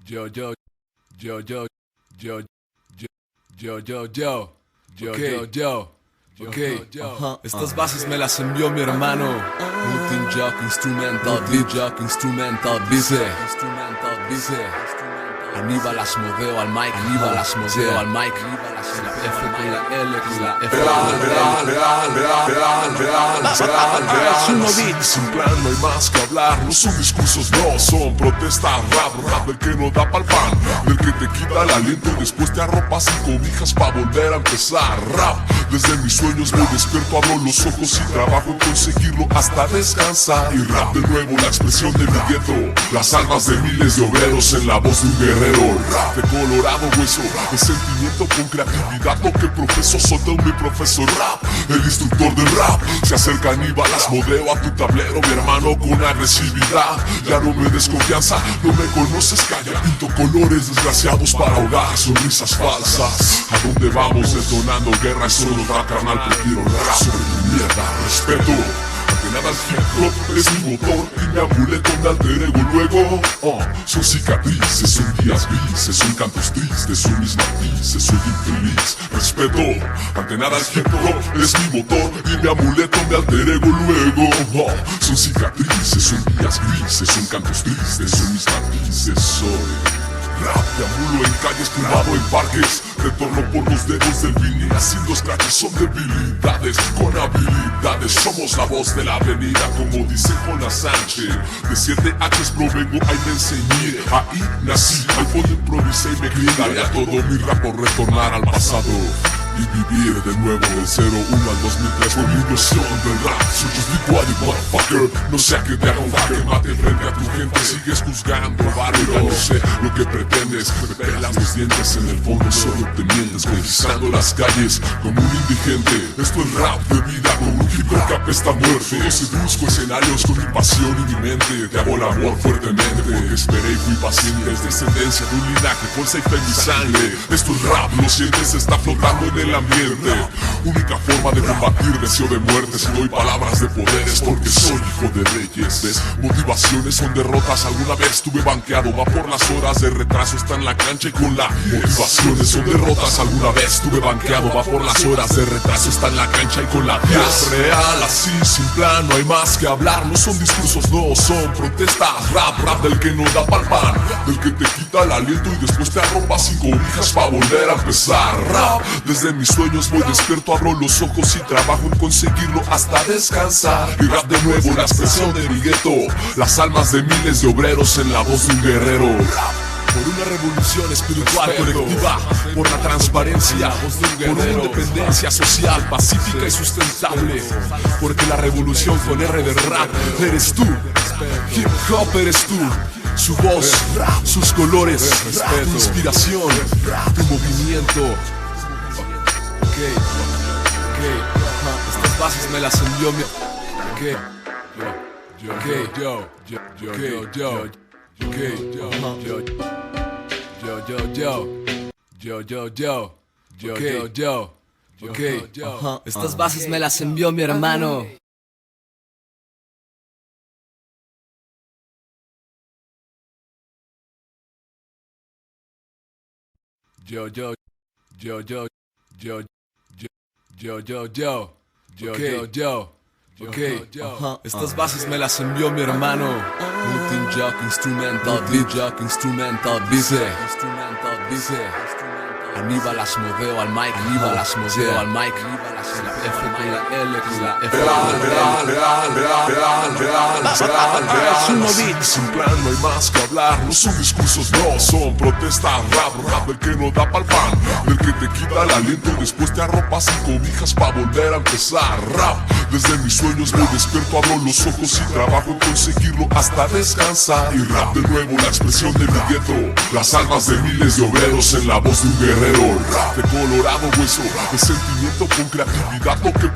Yo, yo, yo, yo, yo, yo, yo, yo, yo, yo, yo, ok, estas bases me las envió mi hermano. Multin Jock Instrumental Beat, Jock Instrumental Beat, Aníbal Asmodeo al mic, Aníbal Asmodeo al mic, la F con la L con la F. Real, sin plan, no hay más que hablar. No son discursos, no son protestas. Rap del que no da pa'l pan, del que te quita el aliento y después te arropas sin cobijas pa' volver a empezar. Rap, desde mis sueños muy despierto, abro los ojos y trabajo en conseguirlo hasta descansar. Y rap de nuevo, la expresión de mi gueto, las almas de miles de obreros en la voz de un guerrero. Rap de colorado hueso, de sentimiento con creatividad, lo que profeso, soy mi profesor rap, el instructor del rap. Se acerca Aníbal Asmodeo a tu tablero, mi hermano, con agresividad. Ya no me des confianza, no me conoces, calla. Pinto colores desgraciados para ahogar sonrisas falsas. ¿A dónde vamos? Detonando guerra, eso nos da carnal, prefiero rap sobre tu mierda. Respeto, ante nada el hip hop es mi motor y mi amuleto me alter ego luego. Son cicatrices, son días grises, son cantos tristes, son mis matices, soy infeliz. Respeto, ante nada el hip hop es mi motor y mi amuleto me alter ego luego. Son cicatrices, son días grises, son cantos tristes, son mis matices, soy rap, deambulo en calles, tumbado en parques. Retorno por los dedos del vinil haciendo scratches, son debilidades con habilidades. Somos la voz de la avenida, como dice Jonas Sánchez. De 7 H's provengo, ahí me enseñé, ahí nací. Al fondo improvisé y me crié. A todo mi rap por retornar al pasado y vivir de nuevo del 01 al 2003 por mi ilusión del rap. Soy just be quiet, motherfucker. No sé a qué te hago que mate frente a tu gente. Sigues juzgando, barrio, ya no sé lo que pretendes. Me pelas mis dientes, en el fondo solo te mientes. Conquistando las calles como un indigente. Esto es rap de vida, como un hip hop que apesta muerte. Yo seduzco escenarios con mi pasión y mi mente. Te hago el amor fuertemente, porque esperé y fui paciente. Es descendencia de un linaje, fuerza y fe en mi sangre. Esto es rap, lo sientes, está flotando en el ambiente. Única forma de combatir deseo de muerte. Si doy palabras de poderes porque soy hijo de reyes. ¿Ves? Motivaciones son derrotas. Alguna vez tuve banqueado, va por las horas de retraso, está en la cancha y con la. Motivaciones son derrotas. Alguna vez tuve banqueado, va por las horas de retraso, está en la cancha y con la. Es real, así sin plan, no hay más que hablar. No son discursos, no son protestas. Rap del que no da pa'l pan, del que te quita el aliento y después te arropas sin cobijas pa' volver a empezar. Rap, desde mis sueños voy despierto, abro los ojos y trabajo en conseguirlo hasta descansar. Y rap de nuevo, la expresión de mi gueto, las almas de miles de obreros en la voz de un guerrero. Por una revolución espiritual colectiva, por la transparencia, por una independencia social, pacífica y sustentable. Porque la revolución con R de rap eres tú, hip hop eres tú. Su voz, sus colores, tu inspiración, tu movimiento. Estas bases me las envió mi. Estas bases me las envió mi hermano. Estas bases me las envió mi hermano. Multin Jock Instrumental Beat, Jock Instrumental Beat, Aníbal Asmodeo al mic, Aníbal Asmodeo al mic, la F con la L con la F. Real, sin plan, no hay más que hablar. No son discursos, no son protestas. Rap del que no da pa'l pan, del que te quita el aliento y después te arropas sin cobijas pa' volver a empezar. Rap, desde mis sueños voy despierto, abro los ojos y trabajo en conseguirlo hasta descansar. Y rap de nuevo, la expresión de mi gueto, las almas de miles de obreros en la voz de un guerrero. Rap de colorado hueso, de sentimiento con creatividad, lo que